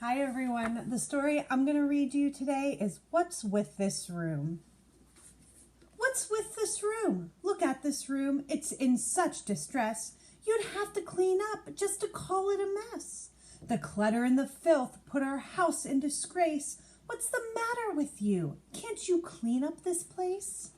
Hi everyone. The story I'm going to read you today is What's with This Room? What's with this room? Look at this room. It's in such distress. You'd have to clean up just to call it a mess. The clutter and the filth put our house in disgrace. What's the matter with you? Can't you clean up this place?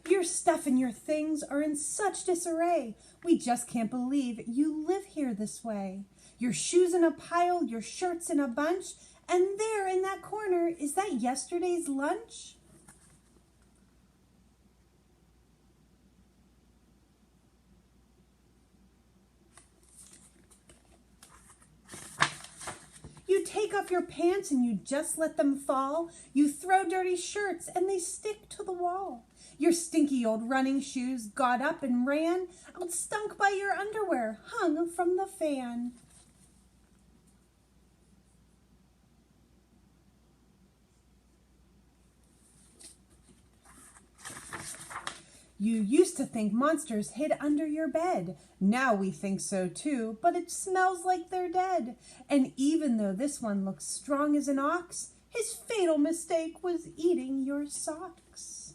Your stuff and your things are in such disarray. We just can't believe you live here this way. Your shoes in a pile, your shirts in a bunch, and there in that corner, is that yesterday's lunch? You take off your pants and you just let them fall. You throw dirty shirts and they stick to the wall. Your stinky old running shoes got up and ran, out stunk by your underwear hung from the fan. You used to think monsters hid under your bed. Now we think so too, but it smells like they're dead. And even though this one looks strong as an ox, his fatal mistake was eating your socks.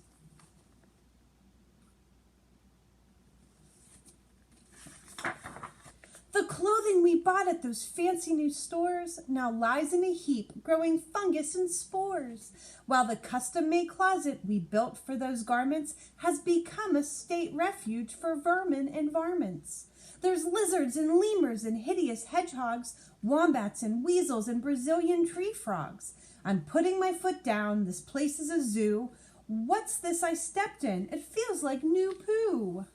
The clothing we bought at those fancy new stores now lies in a heap, growing fungus and spores, while the custom-made closet we built for those garments has become a state refuge for vermin and varmints. There's lizards and lemurs and hideous hedgehogs, wombats and weasels and Brazilian tree frogs. I'm putting my foot down. This place is a zoo. What's this I stepped in? It feels like new poo.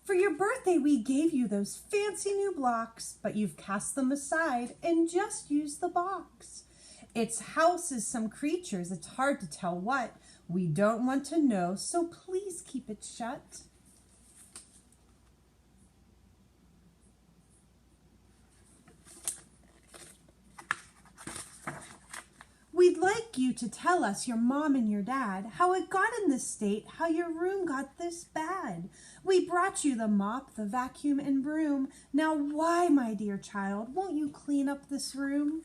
For your birthday, we gave you those fancy new blocks, but you've cast them aside and just used the box. Its house is some creatures, it's hard to tell what. We don't want to know, so please keep it shut. We'd like you to tell us, your mom and your dad, how it got in this state, how your room got this bad. We brought you the mop, the vacuum, and broom. Now why, my dear child, won't you clean up this room?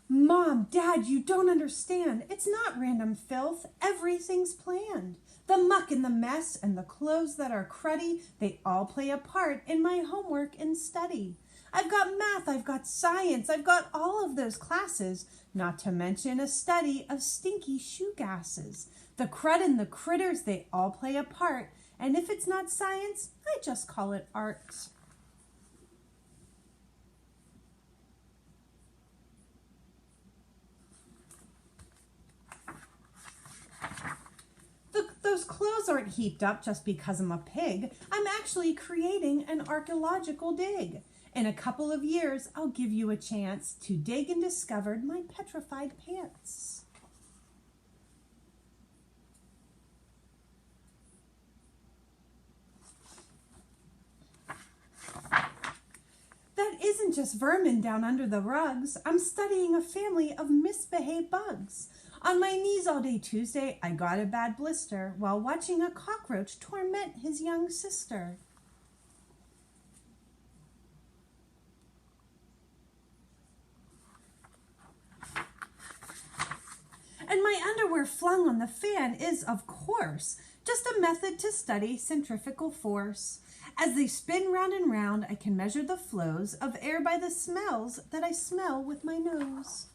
Mom, Dad, you don't understand. It's not random filth. Everything's planned. The muck and the mess and the clothes that are cruddy, they all play a part in my homework and study. I've got math, I've got science, I've got all of those classes, not to mention a study of stinky shoe gases. The crud and the critters, they all play a part, and if it's not science, I just call it art. Those clothes aren't heaped up just because I'm a pig. I'm actually creating an archaeological dig. In a couple of years, I'll give you a chance to dig and discover my petrified pants. That isn't just vermin down under the rugs. I'm studying a family of misbehaved bugs. On my knees all day Tuesday, I got a bad blister while watching a cockroach torment his young sister. And my underwear flung on the fan is, of course, just a method to study centrifugal force. As they spin round and round, I can measure the flows of air by the smells that I smell with my nose.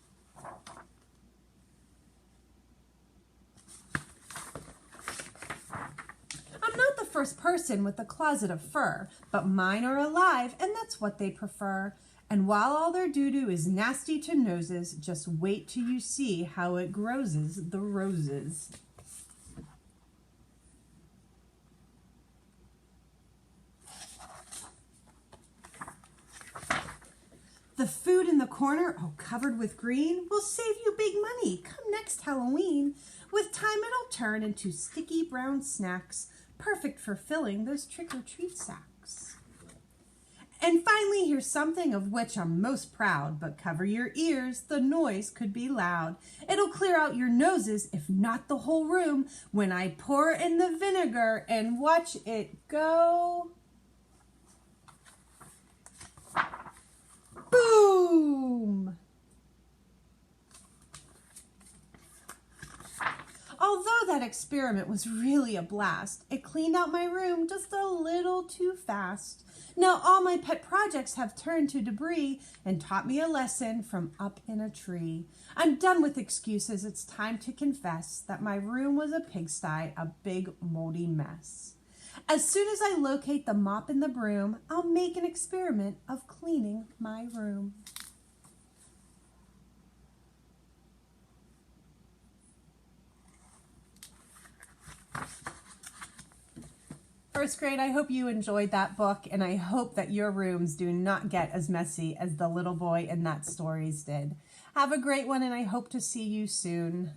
I'm not the first person with a closet of fur, but mine are alive, and that's what they prefer. And while all their doo-doo is nasty to noses, just wait till you see how it groses the roses. The food in the corner, all covered with green, will save you big money come next Halloween. With time at turn into sticky brown snacks, perfect for filling those trick-or-treat sacks. And finally, here's something of which I'm most proud, but cover your ears, the noise could be loud. It'll clear out your noses, if not the whole room, when I pour in the vinegar and watch it go. Boom! Although that experiment was really a blast, it cleaned out my room just a little too fast. Now all my pet projects have turned to debris and taught me a lesson from up in a tree. I'm done with excuses. It's time to confess that my room was a pigsty, a big moldy mess. As soon as I locate the mop and the broom, I'll make an experiment of cleaning my room. First grade, I hope you enjoyed that book, and I hope that your rooms do not get as messy as the little boy in that stories did. Have a great one, and I hope to see you soon.